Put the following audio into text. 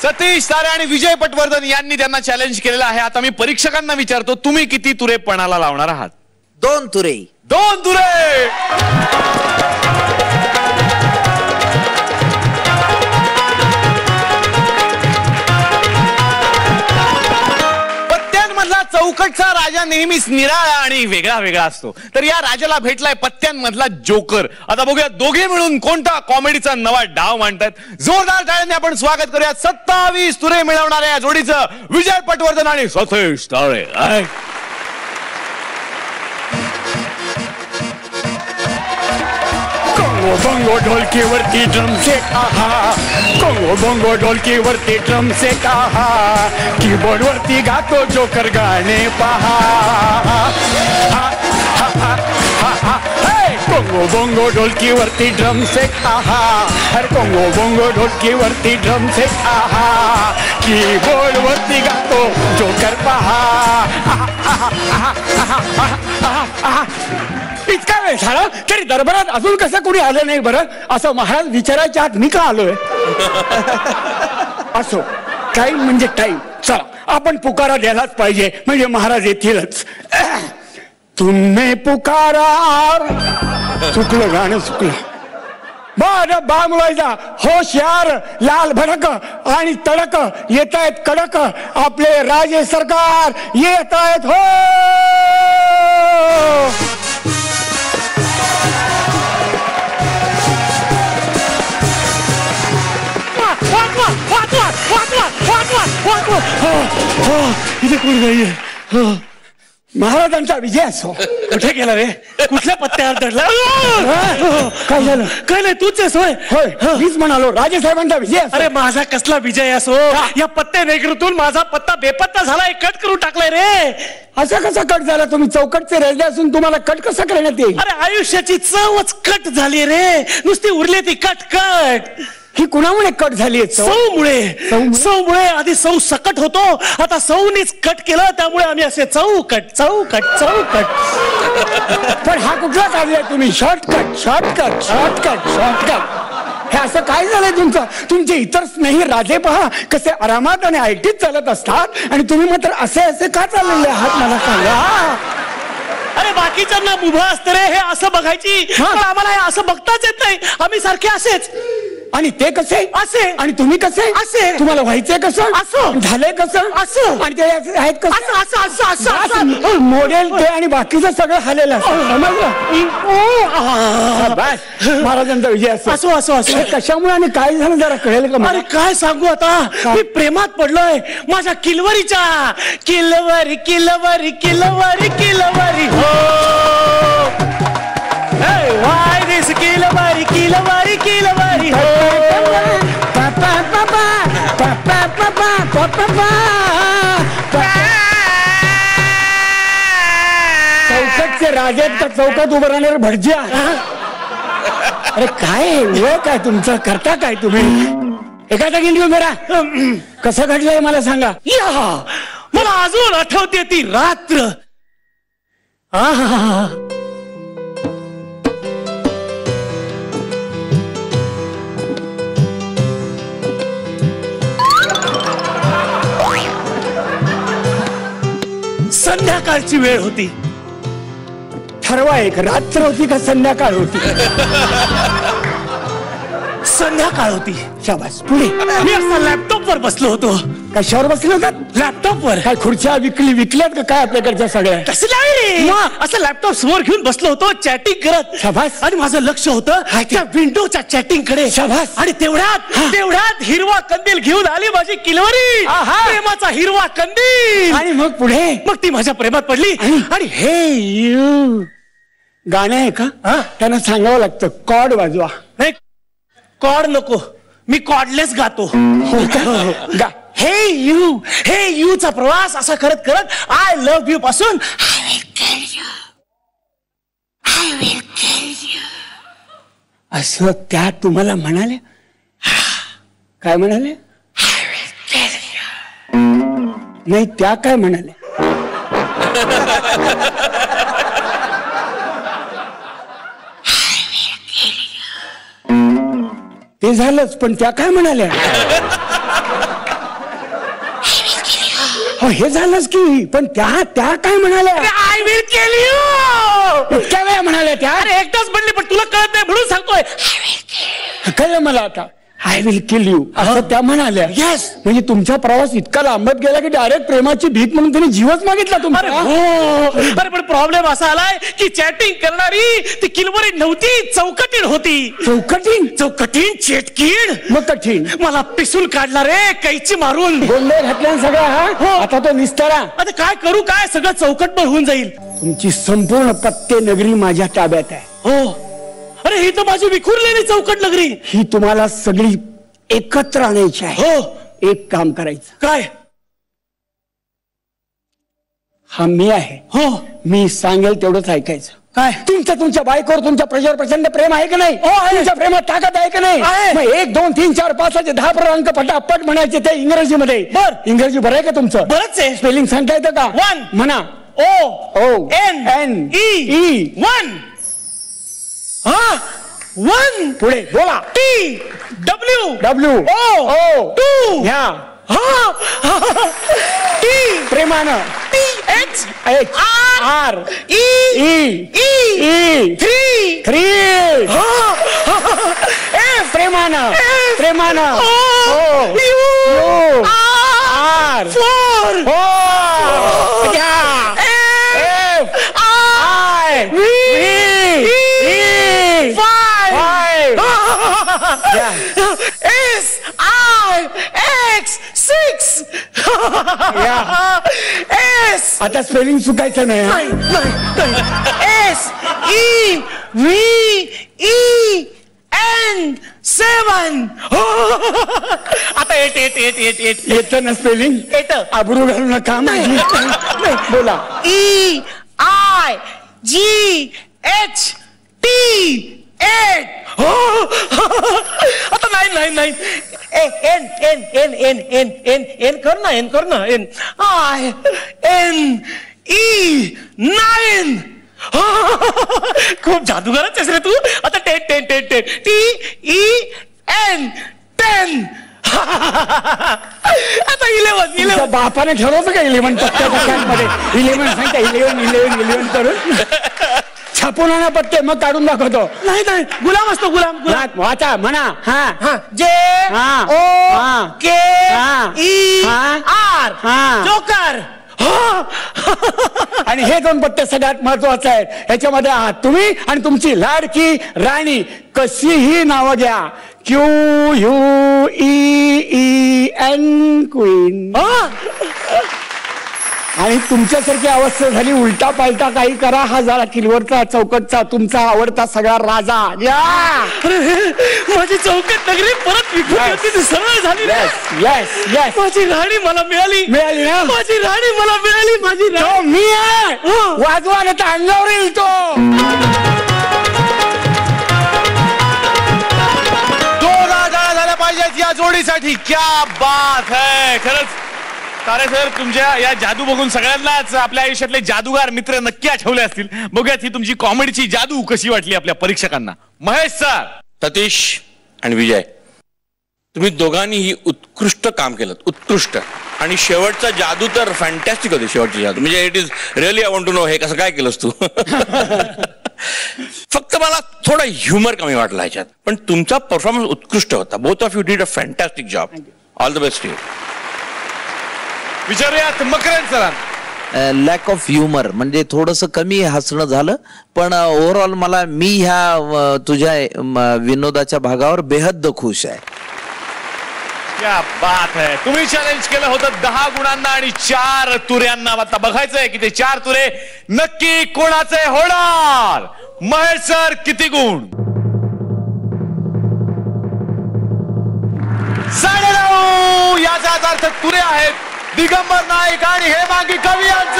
सतीश तारे आणि विजय पटवर्धन यांनी त्यांना चॅलेंज केलेलं आहे. आता मी परीक्षकांना विचारतो, तुम्ही किती तुरे पणाला लावणार आहात? 2 तुरे. 2 तुरे. चौकटचा राजा नेहमीच निराळा आणि वेगळा वेगळा असतो, तर या राजाला भेटलाय पत्त्यांमधला जोकर. आता बघूया दोघे मिळून कोणता कॉमेडीचा नवा डाव मांडतात. जोरदार टाळ्यांनी आपण स्वागत करूया 27 तुरे मिळवणाऱ्या या जोडीचं, विजय पटवर्धन आणि सतीश तारे. कोंगो बोंगो ढोलकीवरती ड्रम सेट आहा, कोंगो बोंगो ढोलकीवरती ड्रम सेट आहा, कीबोर्ड वरती गातो जोकर गाणे पहा. कोंगो बोंगो ढोलकीवरती ड्रम सेट आहा, अरे कोंगो बोंगो ढोलकीवरती ड्रम सेट आहा, कीबोर्ड वरती गातो जोकर पहा. इतका वेळ झाला तरी दरबारात अजून कसं कोणी आलं नाही बरं, असं महाराज विचारायच्या आत मी का आलोय? असो, टाइम म्हणजे टाइम. चला आपण पुकारा द्यायलाच पाहिजे, म्हणजे महाराज येतीलच. तुमने पुकारा. चुकलं गाणं, चुकलं. बर बांगवायचा होशियार, लाल भडक आणि तडक येत आहेत कडक, आपले राजे सरकार येत आहेत हो. इथे कोण नाहीये. महाराजांचा विजय असो. कुठे गेला रे? कुठल्या पत्त्यावर चढला? काय झालं? काय नाही, तूच आहेस होय? होय, मीच म्हणालो राजेसाहेबांचा विजय. अरे माझा कसला विजय असो, या पत्त्या नेगरीतून माझा पत्ता बेपत्ता झालाय, कट करून टाकलाय रे. असा कसा कट झाला? तुम्ही चौकटचे राहिले असून तुम्हाला कट कसा करण्यात येईल? अरे आयुष्याची चवच कट झाली रे, नुसती उरली ती कट कट. ही कुणामुळे कट झाली? सौमुळे. सौमुळे. आधी सौ सकट होतो, आता सौनीच कट केलं, त्यामुळे आम्ही असे चौकट चौकट चौकट. पण हा कुठला काढलाय तुम्ही? Shortcut shortcut shortcut shortcut. हे असं काय झालंय तुमचं? तुमचे इतर स्नेही राजे पहा कसे आरामात आणि आयटीत चालत असतात, आणि तुम्ही मात्र असे असे का चाललेले आहात मला सांगा. अरे बाकीच्यांना मुभा असते रे हे असं बघायची, पण आम्हाला हे असं बघताच येत नाही. आम्ही सारखे असेच. आणि ते कसे? असे. आणि तुम्ही कसे? असे. तुम्हाला व्हायचंय कसं? असं. झालंय कसं? असं. आणि ते आहेत कसं? असं असं असं. मॉडेल ते आणि बाकीचं सगळं झालेलं समजलं. महाराजांचा विजय असो. असो असो असो. कशामुळे आणि काय झालं जरा कळेल का? अरे काय सांगू आता, मी प्रेमात पडलोय माझ्या किलवरीच्या. किलवरी किलवरी किलवरी किलवरी हो. Why this किलवरी किलवरी किलवरी हो. पापा पापा पापा पापा पापा. चौकटचे राजे तर चौकात उभं राहणार भटज्या. अरे काय व काय तुमचं करता काय तुम्ही? एका जागी घेऊन बेरा कसं घडलंय मला सांगा. मला अजून आठवते ती रात्र. संध्याकाळची वेळ होती. ठरवा, एक रात्र होती का संध्याकाळ होती? संध्याकाळ होती. शाबास. पुढे मी असा लॅपटॉप वर बसलो होतो. कशावर बसलो होता? लॅपटॉप वर. काय खुर्च्या विकल्यात का काय आपल्याकडच्या सगळ्या? तसं नाही, असं लॅपटॉप समोर घेऊन बसलो होतो चॅटिंग करत. शाबास. आणि माझं लक्ष होतं त्या विंडोच्या चॅटिंग कडे. शाबास. आणि तेवढ्यात हिरवा कंदील घेऊन आली माझी किलवरी. प्रेमाचा हिरवा कंदील. आणि मग पुढे मग ती माझ्या प्रेमात पडली. आणि हे यू गाणं आहे का? त्यांना सांगावं लागतं कॉर्ड वाजवा. नाही, कॉर्ड नको, मी कॉर्डलेस गातो. हे यू चा प्रवास असा करत करत आय लव्ह यू पासून असं त्या तुम्हाला म्हणाले. काय म्हणाले? नाही, त्या काय म्हणाले? ते झालंच, पण त्या काय म्हणाल्या? हो हे झालंच की, पण त्या काय म्हणाल्या? I will kill you. इतक्या वेळा म्हणाल्या त्या? अरे एकदाच म्हणली, पण तुला कळत नाही म्हणून सांगतोय. कळलं मला आता. आय विल किल यू असं त्या म्हणाल्या. Yes. म्हणजे तुमचा प्रवास इतका लांबत गेला की डायरेक्ट प्रेमाची भीक म्हणून त्यांनी जीवच मागितला अरे तुमचा. हो. अरे पण प्रॉब्लेम असा आलाय की चॅटिंग करणारी ती किलवरी नव्हती, चौकटीण होती. चौकटीण चेटकीण. मग कठीण मला पिसून काढला रे कैची मारून. गोंधळ घातल्या सगळा. हा आता तो निस्तारा. आता काय करू, काय सगळं चौकटभर होऊन जाईल. तुमची संपूर्ण पत्ते नगरी माझ्या ताब्यात आहे. हो. अरे ही तर माझी विखुरलेली चौकट नगरी. ही तुम्हाला सगळी एकत्र आणायची आहे. हो. एक काम करायचं. काय? हा मी आहे. हो. मी सांगेल तेवढंच ऐकायचं. काय? तुमच्या बायकोवर तुमच्या प्रजेवर प्रचंड प्रेम आहे का नाही? हो आहे. तुमच्या प्रेमात ताकद आहे का नाही? आहे. मग 1 2 3 4 5 असे 10 अंक पटापट म्हणायचे ते इंग्रजीमध्ये. बर. इंग्रजी बरं आहे का तुमचं? बरंच आहे. स्पेलिंग सांगता येतं का? One. म्हणा. O N E 1. हा 1. पुढे बोला. T W W O 2. ह्या T प्रेमानं. T H H R E E 3 प्रेमानं. प्रेमानं. U R 4. F I V E 5 S I X 6. S आता स्पेलिंग चुकायचं नाही. S E V E N 7. आता 8. येतं ना स्पेलिंग? येतं. आबरू घालू नका माझी. बोला. E I G H T 8. आता 9. N कर ना. N I N E 9. खूप जादूगारच आहेस रे तू. आता 10. T E N 10. आता 11. बापाने ठरवलं का 11 पत्त्यामध्ये? 11 सांगता 11 करून छापून आणा पत्ते, मग काढून दाखवतो. नाही गुलाम असतो. गुलाम वाचा म्हणा. हा J O K E R joker. आणि हे 2 पत्ते सगळ्यात महत्वाचे आहेत. ह्याच्यामध्ये आहात तुम्ही आणि तुमची लाडकी राणी. कशीही नावं घ्या. QUEEN queen. आणि तुमच्यासारखी अवस्था झाली. उलटा पालटा काही करा. हा झाला किलवरचा चौकटचा तुमचा आवडता सगळा राजा. माझी चौकट नगरी परत विखुरली होती, ती सरळ झाली. येस माझी राणी मला मिळाली ना. माझी राणी मला मिळाली. माझी राणी मी आहे. वाजवा ना तर अंगावर येईल तो. झाल्या पाहिजेत या जोडीसाठी. क्या बात है. खरंच तारे सर, तुमच्या या जादू बघून सगळ्यांनाच आपल्या आयुष्यातले जादूगार मित्र नक्की आठवले असतील. बघूयात ही तुमची कॉमेडीची जादू कशी वाटली आपल्या परीक्षकांना. महेश सर. सतीश आणि विजय, तुम्ही दोघांनीही उत्कृष्ट काम केलं. उत्कृष्ट. आणि शेवटचा जादू तर फॅन्टॅस्टिक होती. शेवटची जादू म्हणजे it is really I want to know हे कसं काय केलंस तू. फक्त मला थोडा ह्युमर कमी वाटला ह्याच्यात, पण तुमचा परफॉर्मन्स उत्कृष्ट होता. Both of you did a fantastic job. All the best you. विचारूयात मकरंद सरांना. लॅक ऑफ ह्युमर म्हणजे थोडंसं कमी हसणं झालं, पण ओव्हरऑल मी ह्या तुझ्या विनोदाच्या भागावर बेहद खुश आहे. क्या बात है. तुम्ही चॅलेंज केलं होतं 10 गुणांना आणि 4 तुऱ्यांना. आता बघायचंय की ते 4 तुरे नक्की कोणाचे होणार. महेश सर किती गुण? 9.5. याचा अर्थ तुरे आहेत दिगंबर नाईक आणि हेमांगी कवी यांचे.